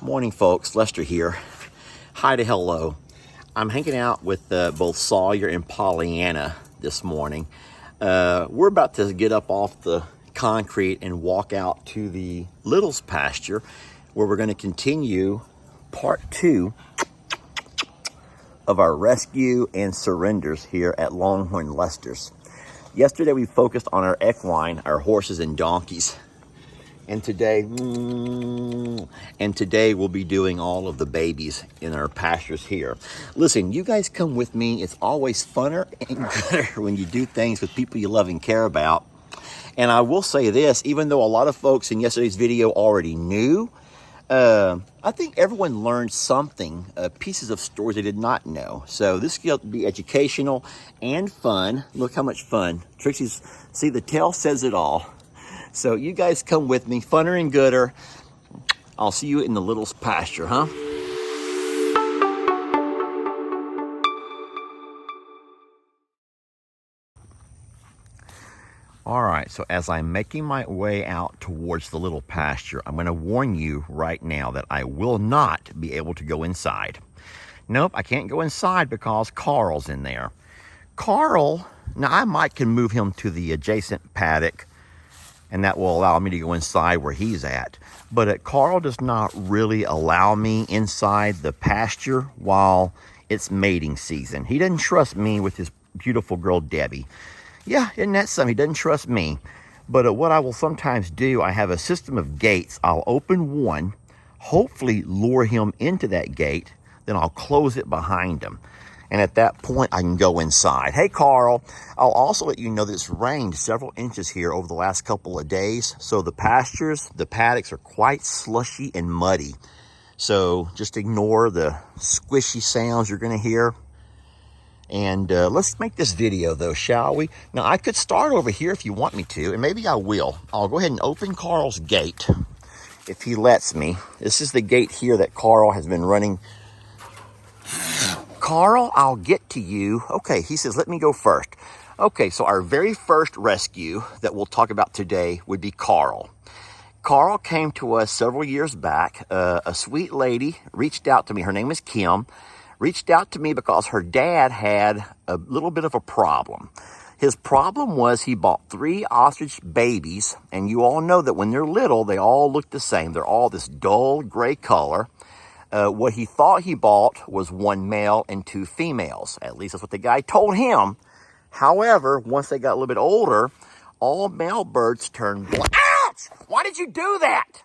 Morning, folks. Lester here. Hi to hello. I'm hanging out with both Sawyer and Pollyanna this morning. We're about to get up off the concrete and walk out to the Littles pasture, where we're going to continue part 2 of our rescue and surrenders here at Longhorn Lester's. Yesterday we focused on our equine, our horses and donkeys. And today we'll be doing all of the babies in our pastures here. Listen, you guys come with me. It's always funner and gooder when you do things with people you love and care about. And I will say this, even though a lot of folks in yesterday's video already knew, I think everyone learned something, pieces of stories they did not know. So this will be educational and fun. Look how much fun. Trixie's, see, the tail says it all. So you guys come with me, funner and gooder. I'll see you in the Littles pasture, huh? All right, so as I'm making my way out towards the little pasture, I'm going to warn you right now that I will not be able to go inside. Nope, I can't go inside because Carl's in there. Carl, now I can move him to the adjacent paddock, and that will allow me to go inside where he's at. But Carl does not really allow me inside the pasture while it's mating season. He doesn't trust me with his beautiful girl, Debbie. Yeah, isn't that something? He doesn't trust me. But what I will sometimes do, I have a system of gates. I'll open one, hopefully lure him into that gate, then I'll close it behind him. And at that point, I can go inside. Hey, Carl, I'll also let you know that it's rained several inches here over the last couple of days. So the pastures, the paddocks are quite slushy and muddy. So just ignore the squishy sounds you're going to hear. And let's make this video, though, shall we? Now, I could start over here if you want me to, and maybe I will. I'll go ahead and open Carl's gate if he lets me. This is the gate here that Carl has been running. Carl, I'll get to you. Okay, he says, let me go first. Okay, so our very first rescue that we'll talk about today would be Carl. Carl came to us several years back. A sweet lady reached out to me. Her name is Kim. Reached out to me because her dad had a little bit of a problem. His problem was he bought 3 ostrich babies, and you all know that when they're little, they all look the same. They're all this dull gray color. What he thought he bought was 1 male and 2 females. At least that's what the guy told him. However, once they got a little bit older, all male birds turned black. Ouch! Why did you do that?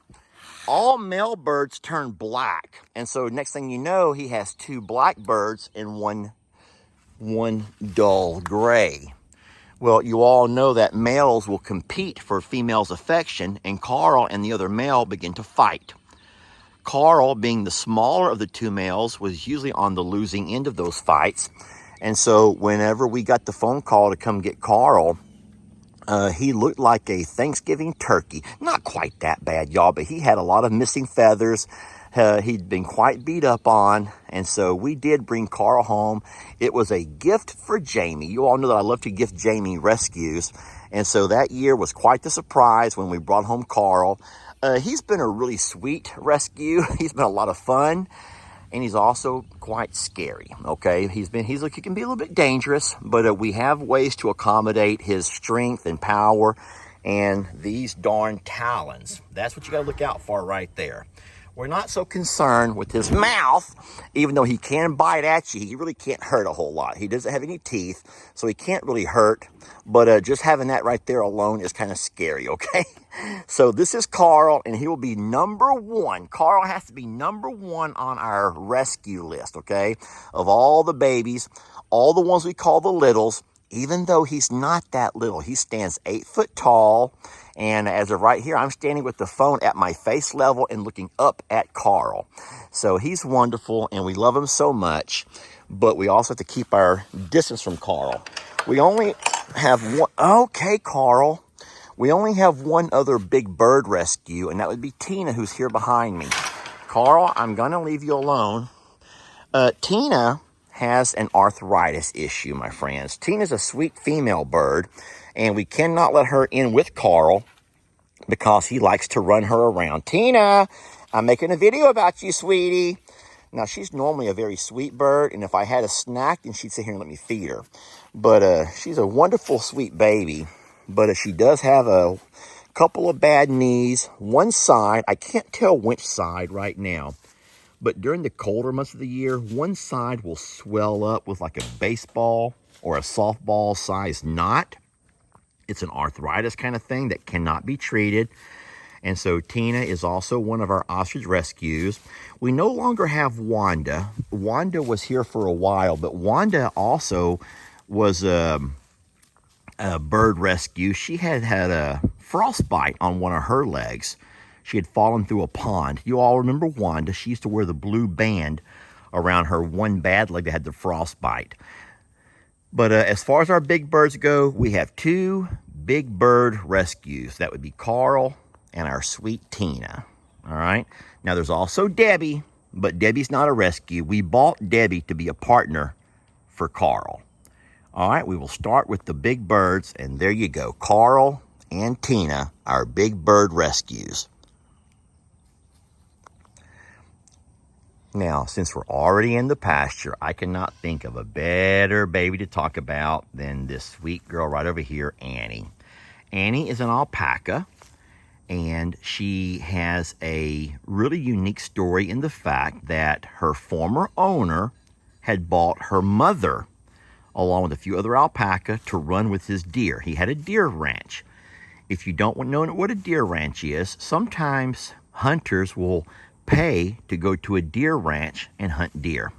All male birds turn black. And so next thing you know, he has 2 black birds and one dull gray. Well, you all know that males will compete for females' affection, and Carl and the other male begin to fight. Carl, being the smaller of the 2 males, was usually on the losing end of those fights. And so whenever we got the phone call to come get Carl, he looked like a Thanksgiving turkey. Not quite that bad, y'all, but he had a lot of missing feathers. He'd been quite beat up on, and so we did bring Carl home. It was a gift for Jamie. You all know that I love to gift Jamie rescues, and so that year was quite the surprise when we brought home Carl. He's been a really sweet rescue. He's been a lot of fun. And he's also quite scary, okay? He can be a little bit dangerous, but we have ways to accommodate his strength and power and these darn talons. That's what you got to look out for right there. We're not so concerned with his mouth, even though he can bite at you. He really can't hurt a whole lot. He doesn't have any teeth, so he can't really hurt. But just having that right there alone is kind of scary, okay? So this is Carl, and he will be number 1. Carl has to be number 1 on our rescue list, okay? Of all the babies, all the ones we call the littles, even though he's not that little. He stands 8 foot tall. And as of right here, I'm standing with the phone at my face level and looking up at Carl. So he's wonderful, and we love him so much. But we also have to keep our distance from Carl. We only have one. Okay, Carl. We only have one other big bird rescue, and that would be Tina, who's here behind me. Carl, I'm going to leave you alone. Tina has an arthritis issue, my friends. Tina's a sweet female bird, and we cannot let her in with Carl because he likes to run her around. Tina, I'm making a video about you, sweetie. Now, she's normally a very sweet bird, and if I had a snack, then she'd sit here and let me feed her. But she's a wonderful, sweet baby. But she does have a couple of bad knees. One side, I can't tell which side right now, but during the colder months of the year, one side will swell up with like a baseball or a softball sized knot. It's an arthritis kind of thing that cannot be treated. And so Tina is also one of our ostrich rescues. We no longer have Wanda. Wanda was here for a while, but Wanda also was a bird rescue. She had a frostbite on one of her legs. She had fallen through a pond. You all remember Wanda. She used to wear the blue band around her one bad leg that had the frostbite. But as far as our big birds go, we have 2 big bird rescues. That would be Carl and our sweet Tina. All right. Now there's also Debbie, but Debbie's not a rescue. We bought Debbie to be a partner for Carl. All right, we will start with the big birds, and there you go. Carl and Tina, our big bird rescues. Now, since we're already in the pasture, I cannot think of a better baby to talk about than this sweet girl right over here, Annie. Annie is an alpaca, and she has a really unique story in the fact that her former owner had bought her mother, along with a few other alpaca, to run with his deer. He had a deer ranch. If you don't know what a deer ranch is, sometimes hunters will pay to go to a deer ranch and hunt deer.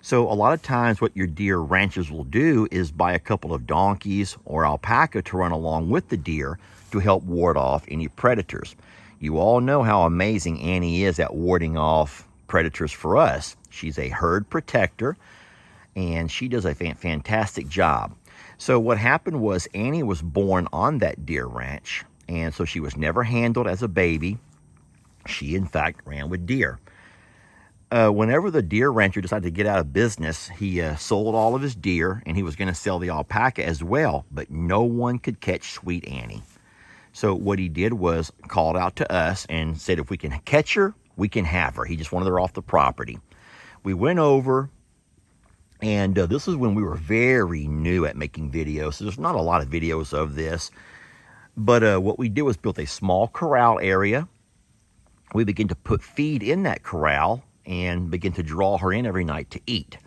So a lot of times what your deer ranchers will do is buy a couple of donkeys or alpaca to run along with the deer to help ward off any predators. You all know how amazing Annie is at warding off predators for us. She's a herd protector, and she does a fantastic job. So what happened was Annie was born on that deer ranch, and so she was never handled as a baby. She, in fact, ran with deer. Whenever the deer rancher decided to get out of business, he sold all of his deer, and he was going to sell the alpaca as well, but no one could catch sweet Annie. So what he did was called out to us and said, if we can catch her, we can have her. He just wanted her off the property. We went over, and this is when we were very new at making videos, so there's not a lot of videos of this. But what we did was built a small corral area. We began to put feed in that corral and begin to draw her in every night to eat.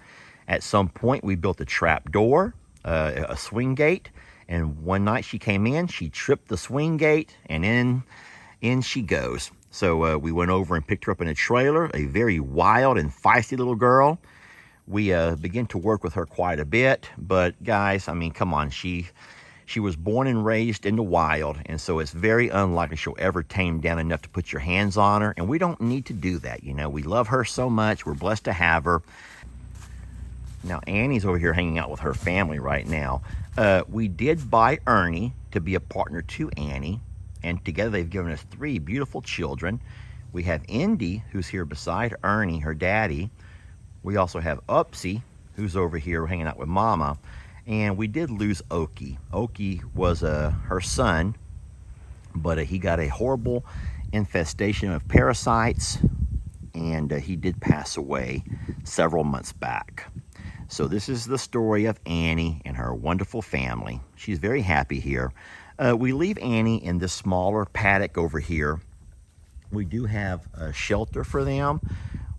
At some point, we built a trap door, a swing gate, and one night she came in, she tripped the swing gate, and in she goes. So we went over and picked her up in a trailer, a very wild and feisty little girl. We began to work with her quite a bit, but guys, I mean, come on, she was born and raised in the wild, and so it's very unlikely she'll ever tame down enough to put your hands on her, and we don't need to do that. You know, we love her so much. We're blessed to have her. Now, Annie's over here hanging out with her family right now. We did buy Ernie to be a partner to Annie, and together they've given us 3 beautiful children. We have Indy, who's here beside Ernie, her daddy. We also have Upsy, who's over here hanging out with Mama. And we did lose Okie. Okie was her son, but he got a horrible infestation of parasites, and he did pass away several months back. So this is the story of Annie and her wonderful family. She's very happy here. We leave Annie in this smaller paddock over here. We do have a shelter for them.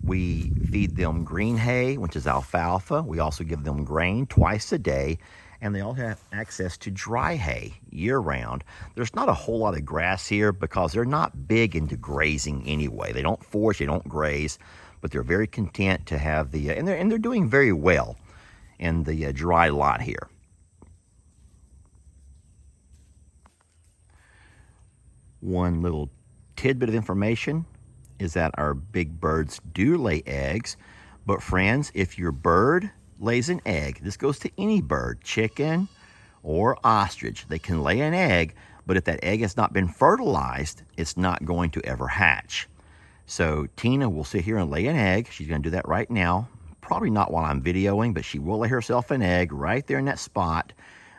We feed them green hay, which is alfalfa. We also give them grain twice a day, and they all have access to dry hay year-round. There's not a whole lot of grass here because they're not big into grazing anyway. They don't forage, they don't graze, but they're very content to have the, and they're doing very well in the dry lot here. One little tidbit of information is that our big birds do lay eggs, but friends, if your bird lays an egg, this goes to any bird, chicken or ostrich, they can lay an egg, but if that egg has not been fertilized, it's not going to ever hatch. So Tina will sit here and lay an egg. She's going to do that right now. Probably not while I'm videoing, but she will lay herself an egg right there in that spot,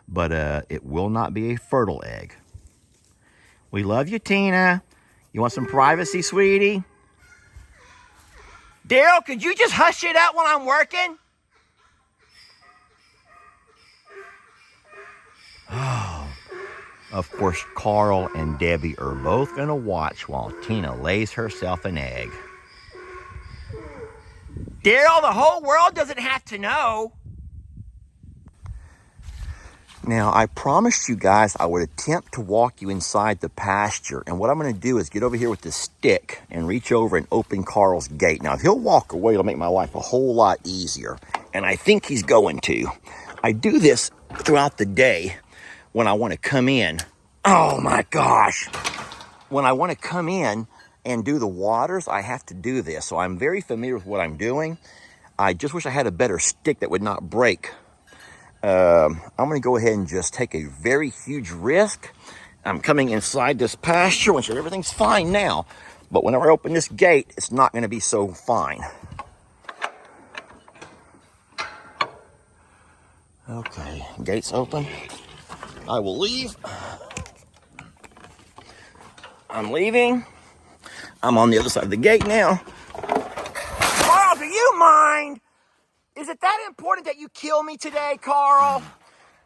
but it will not be a fertile egg. We love you, Tina. You want some privacy, sweetie? Daryl, could you just hush it up while I'm working? Oh, of course, Carl and Debbie are both going to watch while Tina lays herself an egg. Daryl, the whole world doesn't have to know. Now, I promised you guys I would attempt to walk you inside the pasture. And what I'm going to do is get over here with this stick and reach over and open Carl's gate. Now, if he'll walk away, it'll make my life a whole lot easier. And I think he's going to. I do this throughout the day when I want to come in. Oh, my gosh. When I want to come in and do the waters, I have to do this. So I'm very familiar with what I'm doing. I just wish I had a better stick that would not break. I'm going to go ahead and just take a very huge risk. I'm coming inside this pasture, which everything's fine now. But whenever I open this gate, it's not going to be so fine. Okay, gate's open. I will leave. I'm leaving. I'm on the other side of the gate now. Carl, do you mind? Is it that important that you kill me today, Carl?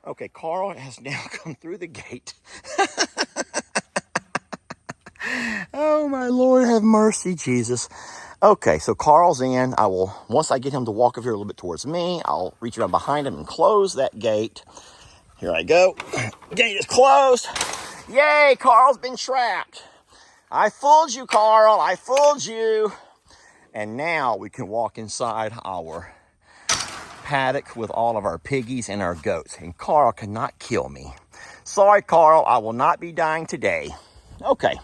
Okay, Carl has now come through the gate. Oh, my Lord, have mercy, Jesus. Okay, so Carl's in. Once I get him to walk over here a little bit towards me, I'll reach around behind him and close that gate. Here I go. Gate is closed. Yay, Carl's been trapped. I fooled you, Carl. I fooled you. And now we can walk inside our paddock with all of our piggies and our goats. And Carl cannot kill me. Sorry, Carl. I will not be dying today. Okay.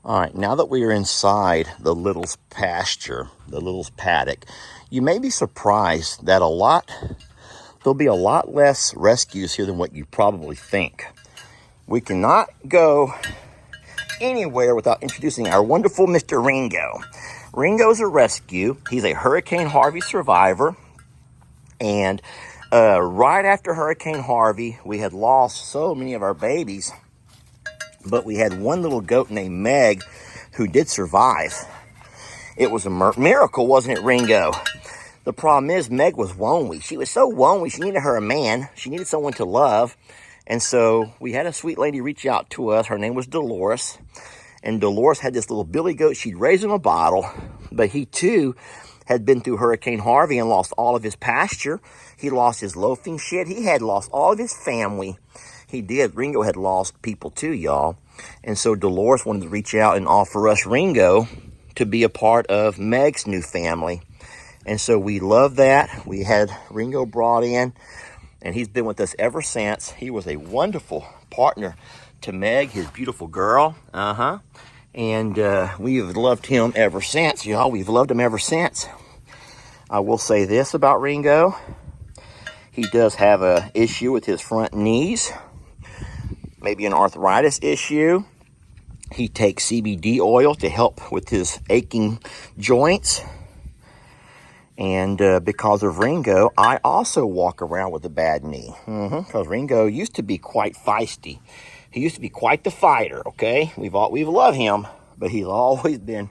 All right. Now that we are inside the Littles pasture, the Littles paddock, you may be surprised that there'll be a lot less rescues here than what you probably think. We cannot go anywhere without introducing our wonderful Mr. Ringo. Ringo's a rescue. He's a Hurricane Harvey survivor. And right after Hurricane Harvey, we had lost so many of our babies. But we had one little goat named Meg who did survive. It was a miracle, wasn't it, Ringo? The problem is Meg was lonely. She was so lonely, she needed her a man. She needed someone to love. And so we had a sweet lady reach out to us. Her name was Dolores. And Dolores had this little billy goat she'd raised in a bottle. But he, too, had been through Hurricane Harvey and lost all of his pasture. He lost his loafing shed. He had lost all of his family. He did. Ringo had lost people, too, y'all. And so Dolores wanted to reach out and offer us Ringo to be a part of Meg's new family. And so we love that. We had Ringo brought in, and he's been with us ever since. He was a wonderful partner to Meg, his beautiful girl. And we've loved him ever since, y'all. We've loved him ever since. I will say this about Ringo. He does have an issue with his front knees, maybe an arthritis issue. He takes CBD oil to help with his aching joints. And because of Ringo, I also walk around with a bad knee. Because Ringo used to be quite feisty. He used to be quite the fighter, okay? We've loved him, but he's always been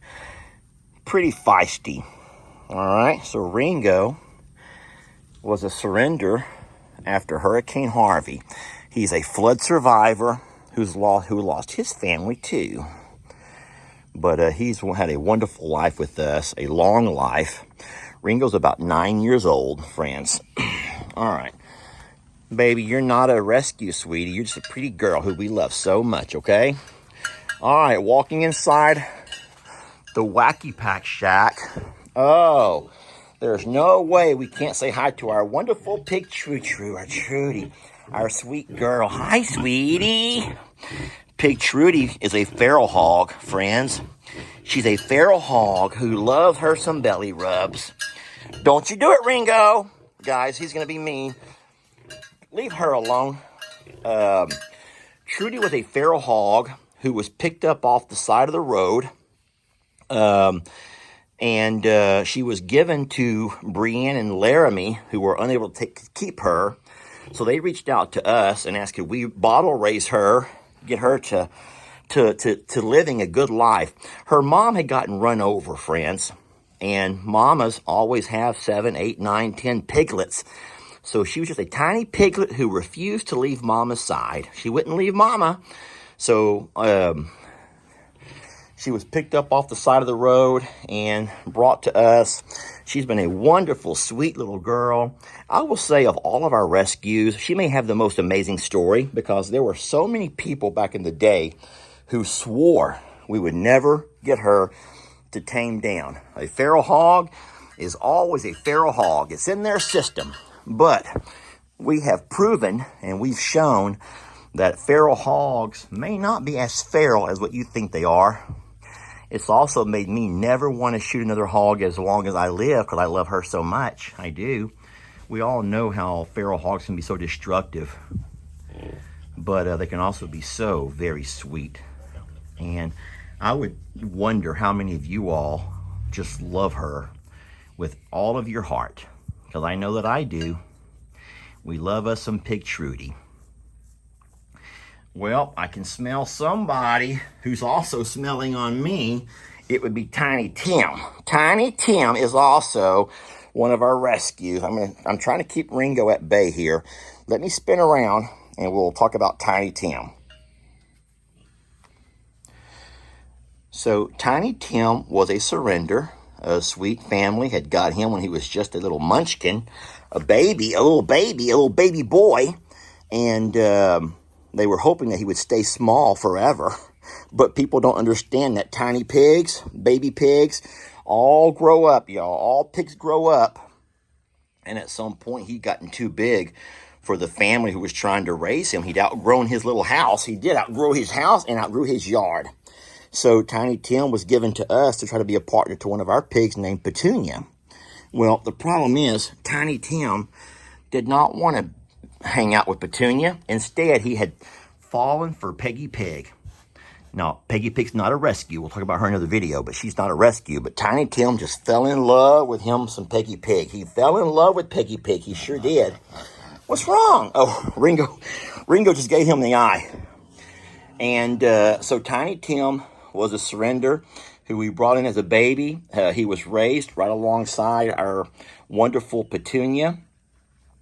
pretty feisty. All right, so Ringo was a surrender after Hurricane Harvey. He's a flood survivor who lost his family too. But he's had a wonderful life with us, a long life. Ringo's about 9 years old, friends. All right. Baby, you're not a rescue, sweetie. You're just a pretty girl who we love so much, okay? All right, walking inside the Wacky Pack Shack. Oh, there's no way we can't say hi to our wonderful pig Trudy, our sweet girl. Hi, sweetie. Pig Trudy is a feral hog, friends. She's a feral hog who loves her some belly rubs. Don't you do it, Ringo. Guys, he's going to be mean. Leave her alone. Trudy was a feral hog who was picked up off the side of the road. And she was given to Brienne and Laramie, who were unable to keep her. So they reached out to us and asked, could we bottle raise her, get her to to living a good life. Her mom had gotten run over, friends, and mamas always have 7, 8, 9, 10 piglets. So she was just a tiny piglet who refused to leave mama's side. She wouldn't leave mama. So she was picked up off the side of the road and brought to us. She's been a wonderful, sweet little girl. I will say of all of our rescues, she may have the most amazing story because there were so many people back in the day who swore we would never get her to tame down. A feral hog is always a feral hog. It's in their system. But we have proven and we've shown that feral hogs may not be as feral as what you think they are. It's also made me never want to shoot another hog as long as I live because I love her so much. I do. We all know how feral hogs can be so destructive, but they can also be so very sweet. And I would wonder how many of you all just love her with all of your heart, because I know that I do. We love us some Pig Trudy. Well, I can smell somebody who's also smelling on me. It would be Tiny Tim. Tiny Tim is also one of our rescues. I'm trying to keep Ringo at bay here. Let me spin around and we'll talk about Tiny Tim. So Tiny Tim was a surrender. A sweet family had got him when he was just a little munchkin, a little baby boy. And they were hoping that he would stay small forever. But people don't understand that tiny pigs, baby pigs, all grow up, y'all. All pigs grow up. And at some point, he'd gotten too big for the family who was trying to raise him. He'd outgrown his little house. He did outgrow his house and outgrew his yard. So Tiny Tim was given to us to try to be a partner to one of our pigs named Petunia. Well, the problem is Tiny Tim did not want to hang out with Petunia. Instead, he had fallen for Peggy Pig. Now, Peggy Pig's not a rescue. We'll talk about her in another video, but she's not a rescue. But Tiny Tim just fell in love with some Peggy Pig. He fell in love with Peggy Pig. He sure did. What's wrong? Oh, Ringo just gave him the eye. And so Tiny Tim was a surrender who we brought in as a baby. He was raised right alongside our wonderful Petunia.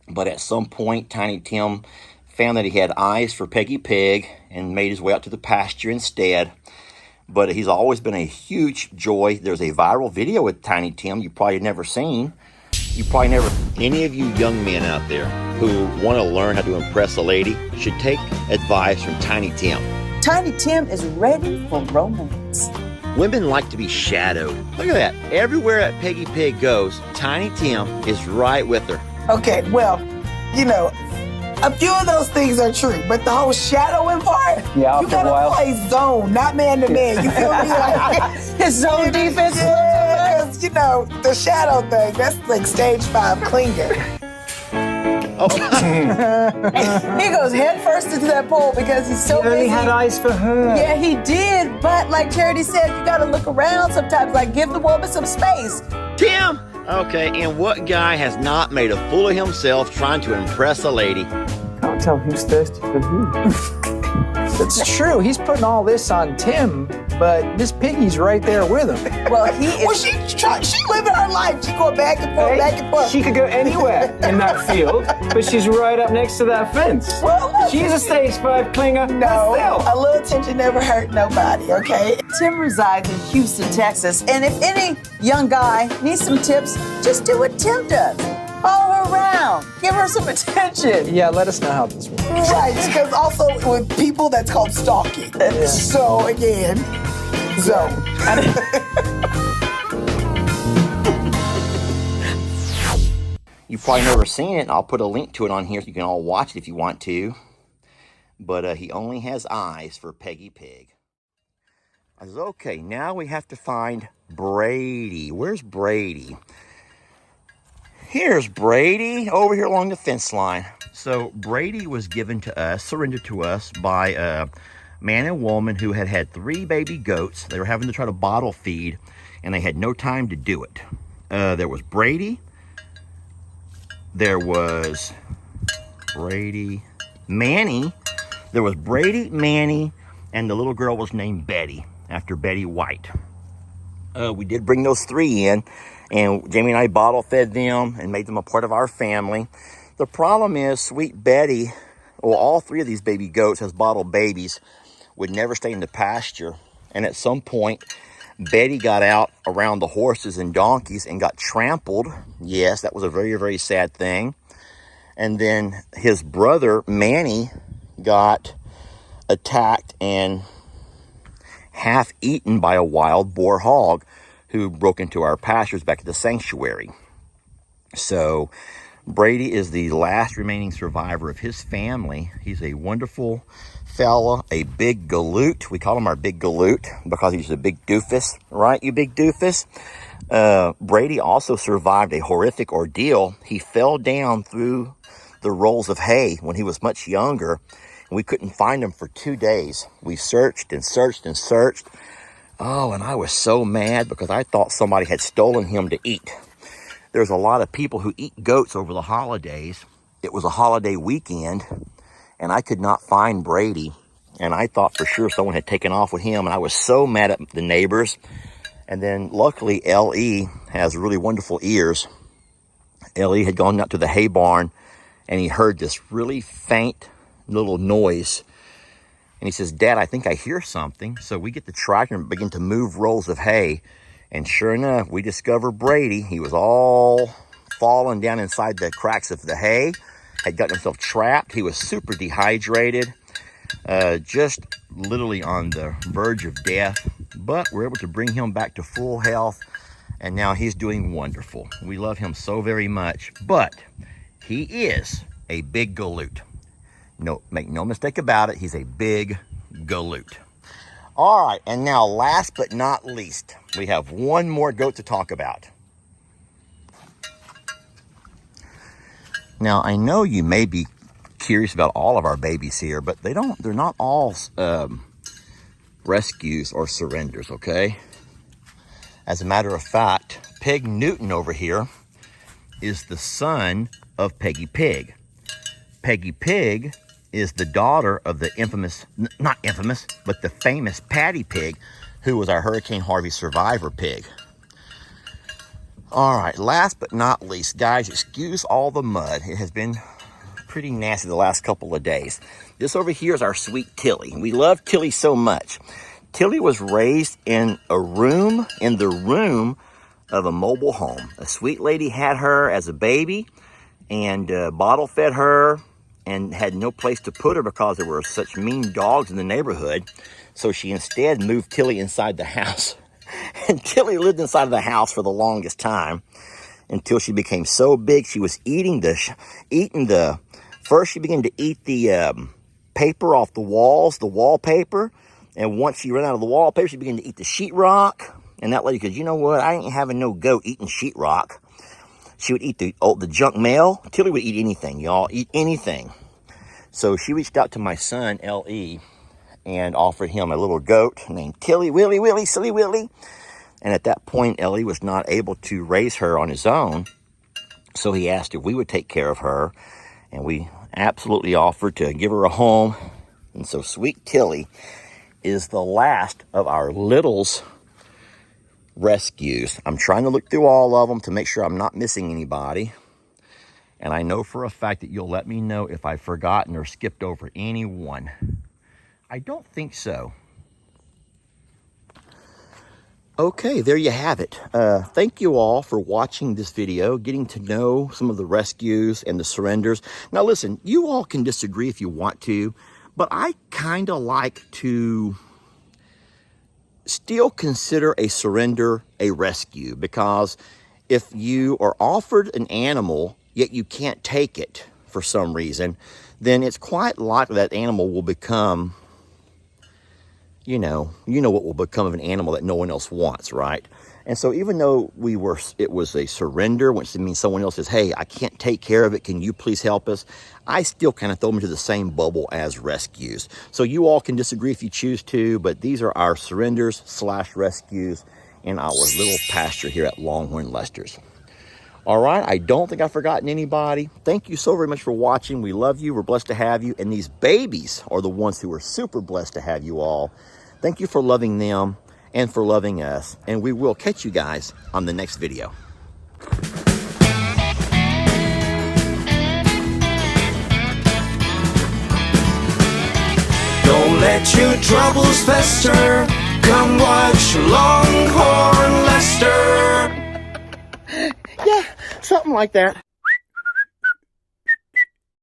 But at some point, Tiny Tim found that he had eyes for Peggy Pig and made his way out to the pasture instead. But he's always been a huge joy. There's a viral video with Tiny Tim you probably never seen. Any of you young men out there who want to learn how to impress a lady should take advice from Tiny Tim. Tiny Tim is ready for romance. Women like to be shadowed. Look at that. Everywhere that Peggy Pig goes, Tiny Tim is right with her. Okay, well, a few of those things are true, but the whole shadowing part, yeah, you gotta play zone, not man to man. You feel me? Like, his zone defense. Yeah, because the shadow thing, that's like stage 5 clinger. Oh. He goes head first into that pole because he's so busy. He only had eyes for her. Yeah, he did. But like Charity said, you gotta look around sometimes. Like, give the woman some space. Tim! Okay, and what guy has not made a fool of himself trying to impress a lady? Can't tell who's thirsty for who. It's true. He's putting all this on Tim, but Miss Piggy's right there with him. Well, he is. Well, she living her life. She going back and forth, back and forth. She could go anywhere in that field, but she's right up next to that fence. Well, look, she's a stage 5 clinger. No, a little attention never hurt nobody, okay? Tim resides in Houston, Texas, and if any young guy needs some tips, just do what Tim does. Follow her around. Give her some attention. Yeah, let us know how this works. Right, because also with people, that's called stalking. Yeah. So, again, zone. You've probably never seen it, and I'll put a link to it on here so you can all watch it if you want to. But he only has eyes for Peggy Pig. I said, okay, now we have to find Brady. Where's Brady? Here's Brady over here along the fence line. So Brady was given to us, surrendered to us by a man and woman who had 3 baby goats. They were having to try to bottle feed, and they had no time to do it. There was Brady. There was Manny. There was Brady, Manny, and the little girl was named Betty, after Betty White. We did bring those 3 in, and Jamie and I bottle fed them and made them a part of our family. The problem is, sweet Betty, well, all 3 of these baby goats, as bottle babies, would never stay in the pasture. And at some point, Betty got out around the horses and donkeys and got trampled. Yes, that was a very, very sad thing. And then his brother, Manny, got attacked and half eaten by a wild boar hog who broke into our pastures back at the sanctuary. So Brady is the last remaining survivor of his family. He's a wonderful fella, a big galoot. We call him our big galoot because he's a big doofus, right, you big doofus? Brady also survived a horrific ordeal. He fell down through the rolls of hay when he was much younger, and we couldn't find him for 2 days. We searched and searched and searched. Oh, and I was so mad because I thought somebody had stolen him to eat. There's a lot of people who eat goats over the holidays. It was a holiday weekend, and I could not find Brady. And I thought for sure someone had taken off with him, and I was so mad at the neighbors. And then luckily, L.E. has really wonderful ears. L.E. had gone out to the hay barn, and he heard this really faint little noise. And he says, "Dad, I think I hear something." So we get the tractor and begin to move rolls of hay. And sure enough, we discover Brady. He was all fallen down inside the cracks of the hay, had gotten himself trapped. He was super dehydrated, just literally on the verge of death. But we're able to bring him back to full health, and now he's doing wonderful. We love him so very much. But he is a big galoot. No, make no mistake about it, he's a big galoot. All right, and now last but not least, we have one more goat to talk about. Now, I know you may be curious about all of our babies here, but they're not all rescues or surrenders, okay? As a matter of fact, Pig Newton over here is the son of Peggy Pig. Peggy Pig is the daughter of the not infamous, but the famous Patty Pig, who was our Hurricane Harvey survivor pig. All right, last but not least, guys, excuse all the mud. It has been pretty nasty the last couple of days. This over here is our sweet Tilly. We love Tilly so much. Tilly was raised in the room of a mobile home. A sweet lady had her as a baby and bottle fed her, and had no place to put her because there were such mean dogs in the neighborhood. So she instead moved Tilly inside the house. And Tilly lived inside of the house for the longest time until she became so big she was first she began to eat the paper off the walls, the wallpaper. And once she ran out of the wallpaper, she began to eat the sheetrock. And that lady goes, "You know what? I ain't having no goat eating sheetrock." She would eat the junk mail. Tilly would eat anything, y'all. Eat anything. So she reached out to my son, L.E., and offered him a little goat named Tilly, Willy, Silly Willy. And at that point, L.E. was not able to raise her on his own. So he asked if we would take care of her. And we absolutely offered to give her a home. And so sweet Tilly is the last of our littles rescues. I'm trying to look through all of them to make sure I'm not missing anybody. And I know for a fact that you'll let me know if I've forgotten or skipped over anyone. I don't think so. Okay, there you have it. Thank you all for watching this video, getting to know some of the rescues and the surrenders. Now listen, you all can disagree if you want to, but I kind of like to still consider a surrender a rescue, because if you are offered an animal yet you can't take it for some reason, then it's quite likely that animal will become, you know what will become of an animal that no one else wants, right? And so even though it was a surrender, which means someone else says, "Hey, I can't take care of it, can you please help us?" I still kind of throw them into the same bubble as rescues. So you all can disagree if you choose to, but these are our surrenders / rescues in our little pasture here at Longhorn Lester's. All right, I don't think I've forgotten anybody. Thank you so very much for watching. We love you. We're blessed to have you. And these babies are the ones who are super blessed to have you all. Thank you for loving them and for loving us. And we will catch you guys on the next video. Don't let your troubles fester. Come watch Longhorn Lester. Yeah, something like that.